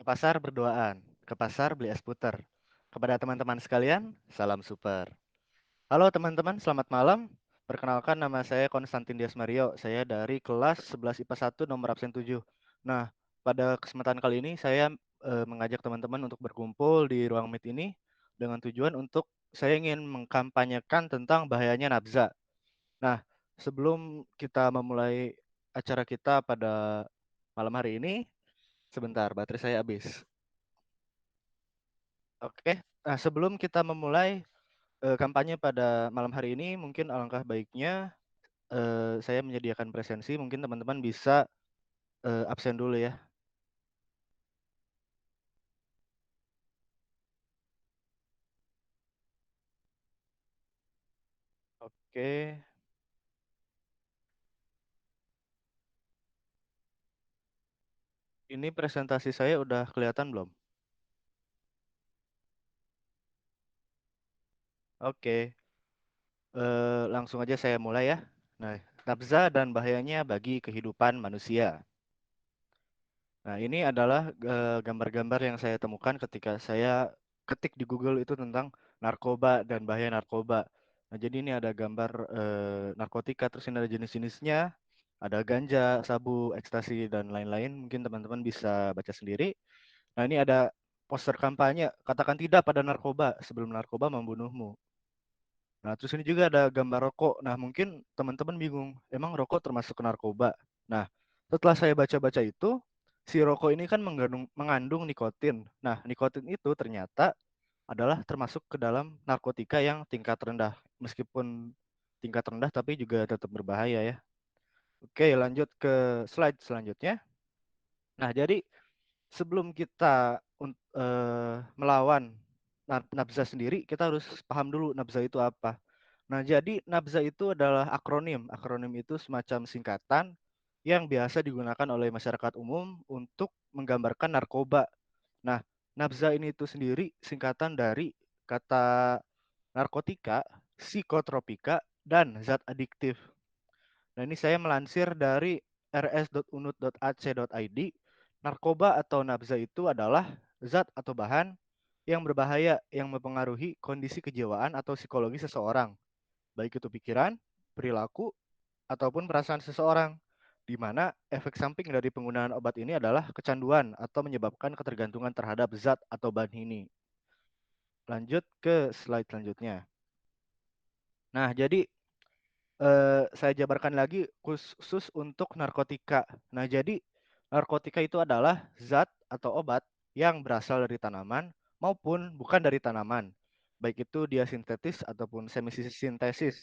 Ke pasar berduaan, ke pasar beli es puter. Kepada teman-teman sekalian, salam super. Halo teman-teman, selamat malam. Perkenalkan nama saya Konstantin Dias Mario. Saya dari kelas 11 IPA 1 nomor absen 7. Nah, pada kesempatan kali ini saya mengajak teman-teman untuk berkumpul di ruang Meet ini dengan tujuan untuk saya ingin mengkampanyekan tentang bahayanya nafza. Nah, sebelum kita memulai acara kita pada malam hari ini, sebentar, baterai saya habis. Oke, nah sebelum kita memulai kampanye pada malam hari ini, mungkin alangkah baiknya saya menyediakan presensi. Mungkin teman-teman bisa absen dulu ya. Oke, ini presentasi saya udah kelihatan belum? Oke, langsung aja saya mulai ya. Nah, nafza dan bahayanya bagi kehidupan manusia. Nah, ini adalah gambar-gambar yang saya temukan ketika saya ketik di Google itu tentang narkoba dan bahaya narkoba. Nah, jadi ini ada gambar narkotika, terus ini ada jenis-jenisnya, ada ganja, sabu, ekstasi, dan lain-lain. Mungkin teman-teman bisa baca sendiri. Nah, ini ada poster kampanye, katakan tidak pada narkoba sebelum narkoba membunuhmu. Nah, terus ini juga ada gambar rokok. Nah, mungkin teman-teman bingung, emang rokok termasuk ke narkoba? Nah, setelah saya baca-baca itu, si rokok ini kan mengandung nikotin. Nah, nikotin itu ternyata adalah termasuk ke dalam narkotika yang tingkat rendah. Meskipun tingkat rendah, tapi juga tetap berbahaya ya. Oke, lanjut ke slide selanjutnya. Nah, jadi sebelum kita melawan nafza sendiri, kita harus paham dulu nafza itu apa. Nah, jadi nafza itu adalah akronim. Akronim itu semacam singkatan yang biasa digunakan oleh masyarakat umum untuk menggambarkan narkoba. Nah, nafza ini itu sendiri singkatan dari kata narkotika, psikotropika, dan zat adiktif. Nah, ini saya melansir dari rs.unut.ac.id. Narkoba atau nafza itu adalah zat atau bahan yang berbahaya yang mempengaruhi kondisi kejiwaan atau psikologi seseorang, baik itu pikiran, perilaku, ataupun perasaan seseorang, di mana efek samping dari penggunaan obat ini adalah kecanduan atau menyebabkan ketergantungan terhadap zat atau bahan ini. Lanjut ke slide selanjutnya. Nah, jadi saya jabarkan lagi khusus untuk narkotika. Nah, jadi narkotika itu adalah zat atau obat yang berasal dari tanaman maupun bukan dari tanaman, baik itu dia sintetis ataupun semisintesis,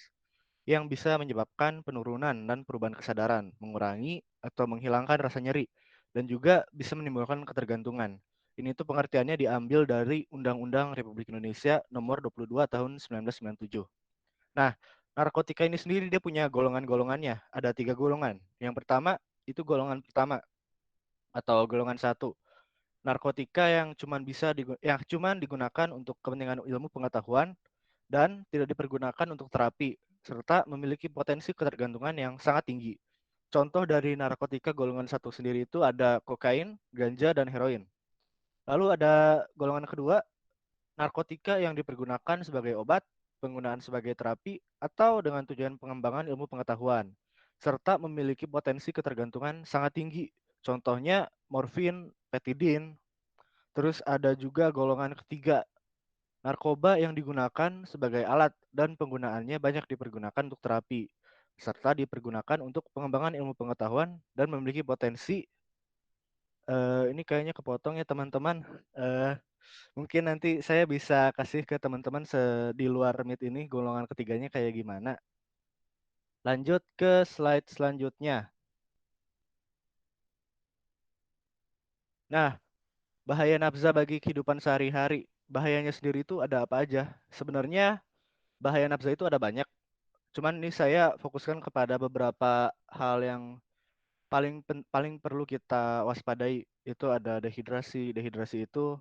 yang bisa menyebabkan penurunan dan perubahan kesadaran, mengurangi atau menghilangkan rasa nyeri, dan juga bisa menimbulkan ketergantungan. Ini tuh pengertiannya diambil dari Undang-Undang Republik Indonesia Nomor 22 Tahun 1997. Nah, narkotika ini sendiri dia punya golongan-golongannya. Ada 3 golongan. Yang pertama itu golongan pertama atau golongan satu. Narkotika yang cuman digunakan untuk kepentingan ilmu pengetahuan dan tidak dipergunakan untuk terapi serta memiliki potensi ketergantungan yang sangat tinggi. Contoh dari narkotika golongan satu sendiri itu ada kokain, ganja, dan heroin. Lalu ada golongan kedua, narkotika yang dipergunakan sebagai obat, penggunaan sebagai terapi, atau dengan tujuan pengembangan ilmu pengetahuan, serta memiliki potensi ketergantungan sangat tinggi. Contohnya morfin, petidin. Terus ada juga golongan ketiga, narkoba yang digunakan sebagai alat dan penggunaannya banyak dipergunakan untuk terapi, serta dipergunakan untuk pengembangan ilmu pengetahuan dan memiliki potensi ini kayaknya kepotong ya teman-teman. Eh, Mungkin nanti saya bisa kasih ke teman-teman di luar Meet ini golongan ketiganya kayak gimana. Lanjut ke slide selanjutnya. Nah, bahaya nafza bagi kehidupan sehari-hari. Bahayanya sendiri itu ada apa aja? Sebenarnya bahaya nafza itu ada banyak. Cuman ini saya fokuskan kepada beberapa hal yang paling perlu kita waspadai. Itu ada dehidrasi. Dehidrasi itu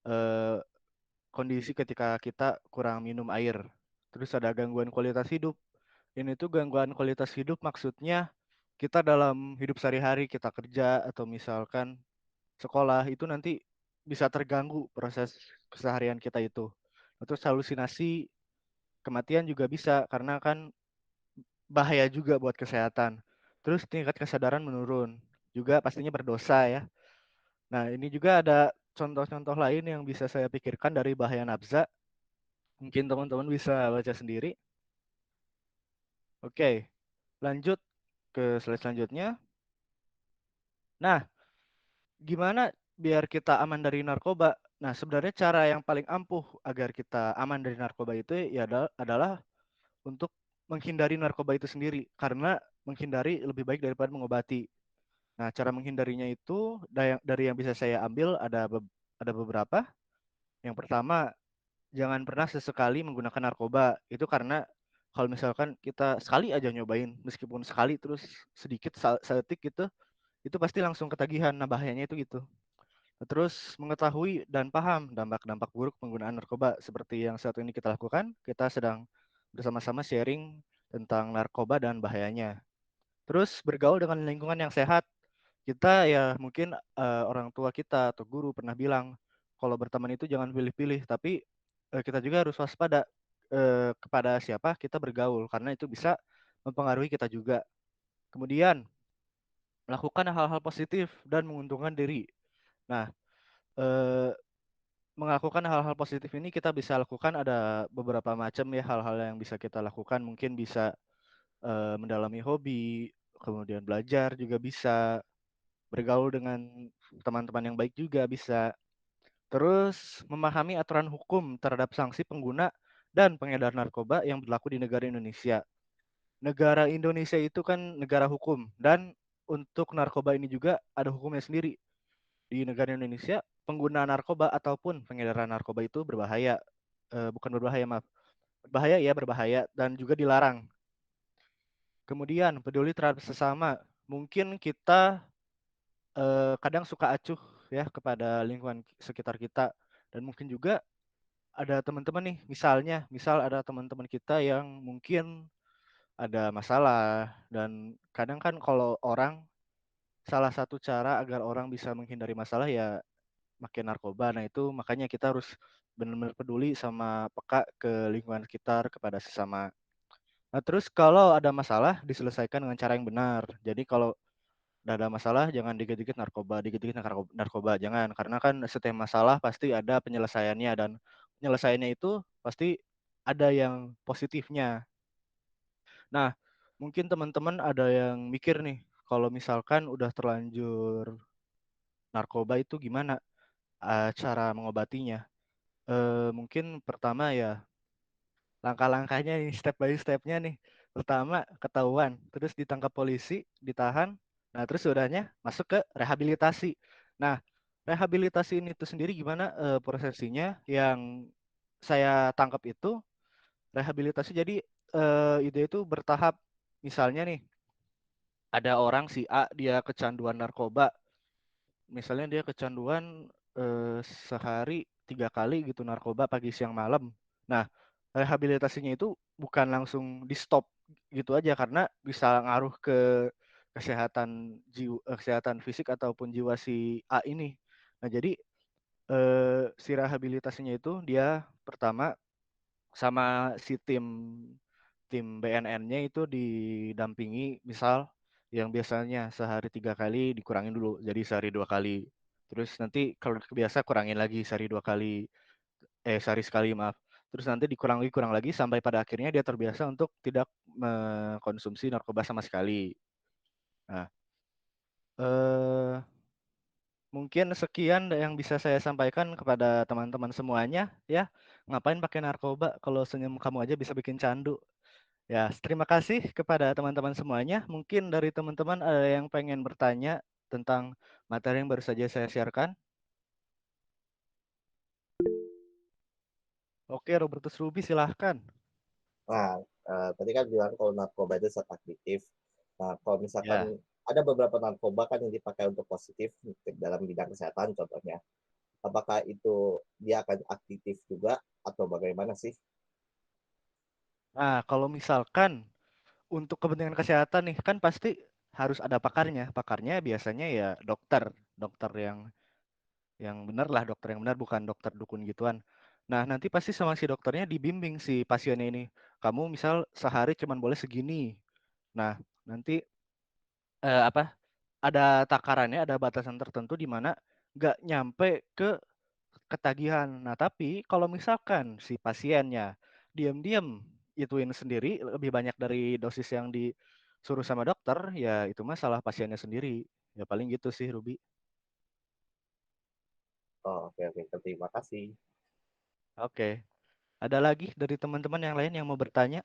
eh, kondisi ketika kita kurang minum air. Terus ada gangguan kualitas hidup. Ini tuh gangguan kualitas hidup maksudnya kita dalam hidup sehari-hari kita kerja atau misalkan sekolah itu nanti bisa terganggu proses keseharian kita itu. Terus halusinasi, kematian juga bisa karena kan bahaya juga buat kesehatan. Terus tingkat kesadaran menurun, juga pastinya berdosa ya. Nah, ini juga ada contoh-contoh lain yang bisa saya pikirkan dari bahaya nafza. Mungkin teman-teman bisa baca sendiri. Oke, lanjut ke slide selanjutnya. Nah, gimana biar kita aman dari narkoba? Nah, sebenarnya cara yang paling ampuh agar kita aman dari narkoba itu ya adalah untuk menghindari narkoba itu sendiri. Karena menghindari lebih baik daripada mengobati. Nah, cara menghindarinya itu dari yang bisa saya ambil ada beberapa. Yang pertama, jangan pernah sesekali menggunakan narkoba. Itu karena kalau misalkan kita sekali aja nyobain, meskipun sekali terus sedikit sedetik gitu, itu pasti langsung ketagihan. Nah, bahayanya itu gitu. Terus mengetahui dan paham dampak-dampak buruk penggunaan narkoba seperti yang saat ini kita lakukan, kita sedang bersama-sama sharing tentang narkoba dan bahayanya. Terus bergaul dengan lingkungan yang sehat. Kita ya mungkin orang tua kita atau guru pernah bilang kalau berteman itu jangan pilih-pilih, tapi kita juga harus waspada kepada siapa kita bergaul karena itu bisa mempengaruhi kita juga. Kemudian melakukan hal-hal positif dan menguntungkan diri. Nah, eh, melakukan hal-hal positif ini kita bisa lakukan ada beberapa macam ya hal-hal yang bisa kita lakukan. Mungkin bisa mendalami hobi, kemudian belajar juga bisa, bergaul dengan teman-teman yang baik juga bisa. Terus memahami aturan hukum terhadap sanksi pengguna dan pengedar narkoba yang berlaku di negara Indonesia. Negara Indonesia itu kan negara hukum dan untuk narkoba ini juga ada hukumnya sendiri. Di negara Indonesia, pengguna narkoba ataupun pengedaran narkoba itu berbahaya. Bukan berbahaya, maaf. Berbahaya ya, berbahaya dan juga dilarang. Kemudian peduli terhadap sesama. Mungkin kita kadang suka acuh ya kepada lingkungan sekitar kita dan mungkin juga ada teman-teman nih, misal ada teman-teman kita yang mungkin ada masalah dan kadang kan kalau orang salah satu cara agar orang bisa menghindari masalah ya makin narkoba. Nah, itu makanya kita harus benar-benar peduli sama peka ke lingkungan sekitar kepada sesama. Nah, terus kalau ada masalah diselesaikan dengan cara yang benar. Jadi kalau udah ada masalah jangan dikit-dikit narkoba, dikit-dikit narkoba, jangan. Karena kan setiap masalah pasti ada penyelesaiannya dan penyelesaiannya itu pasti ada yang positifnya. Nah, mungkin teman-teman ada yang mikir nih, kalau misalkan udah terlanjur narkoba itu gimana cara mengobatinya? Mungkin pertama ya langkah-langkahnya nih, step by stepnya nih. Pertama ketahuan, terus ditangkap polisi, ditahan. Nah, terus udahnya masuk ke rehabilitasi. Nah, rehabilitasi ini itu sendiri gimana prosesinya? Yang saya tangkap itu rehabilitasi jadi ide itu bertahap. Misalnya nih, ada orang si A dia kecanduan narkoba. Misalnya dia kecanduan sehari 3 kali gitu narkoba pagi siang malam. Nah, rehabilitasinya itu bukan langsung di stop gitu aja karena bisa ngaruh ke kesehatan fisik ataupun jiwa si A ini. Nah, jadi si rehabilitasinya itu dia pertama sama si tim tim BNN-nya itu didampingi misal yang biasanya sehari 3 kali dikurangin dulu jadi sehari 2 kali. Terus nanti kalau kebiasa kurangin lagi sehari 2 kali, sehari sekali maaf. Terus nanti kurang lagi sampai pada akhirnya dia terbiasa untuk tidak mengkonsumsi narkoba sama sekali. Nah, eh, mungkin sekian yang bisa saya sampaikan kepada teman-teman semuanya ya. Ngapain pakai narkoba kalau senyum kamu aja bisa bikin candu. Ya, terima kasih kepada teman-teman semuanya. Mungkin dari teman-teman ada yang pengen bertanya tentang materi yang baru saja saya sharekan. Oke, Robertus Ruby silahkan. Nah, tadi kan bilang kalau narkoba itu zat aktif. Nah, kalau misalkan Ya. ada beberapa narkoba kan yang dipakai untuk positif dalam bidang kesehatan contohnya. Apakah itu dia akan aktif juga atau bagaimana sih? Nah, kalau misalkan untuk kepentingan kesehatan nih, kan pasti harus ada pakarnya. Pakarnya biasanya ya dokter, dokter yang Yang benar lah dokter yang benar, bukan dokter dukun gituan. Nah, nanti pasti sama si dokternya dibimbing si pasiennya ini. Kamu misal sehari cuma boleh segini. Nah, nanti apa? Ada takarannya, ada batasan tertentu di mana nggak nyampe ke ketagihan. Nah, tapi kalau misalkan si pasiennya diam-diam ituin sendiri lebih banyak dari dosis yang disuruh sama dokter, ya itu mah salah pasiennya sendiri. Ya paling gitu sih, Ruby. Oh, oke oke, terima kasih. Oke. Ada lagi dari teman-teman yang lain yang mau bertanya?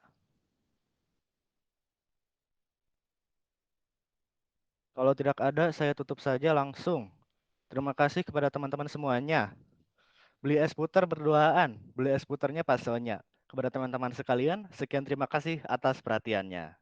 Kalau tidak ada, saya tutup saja langsung. Terima kasih kepada teman-teman semuanya. Beli es puter berduaan, beli es puternya Pak Sonya. Kepada teman-teman sekalian, sekian terima kasih atas perhatiannya.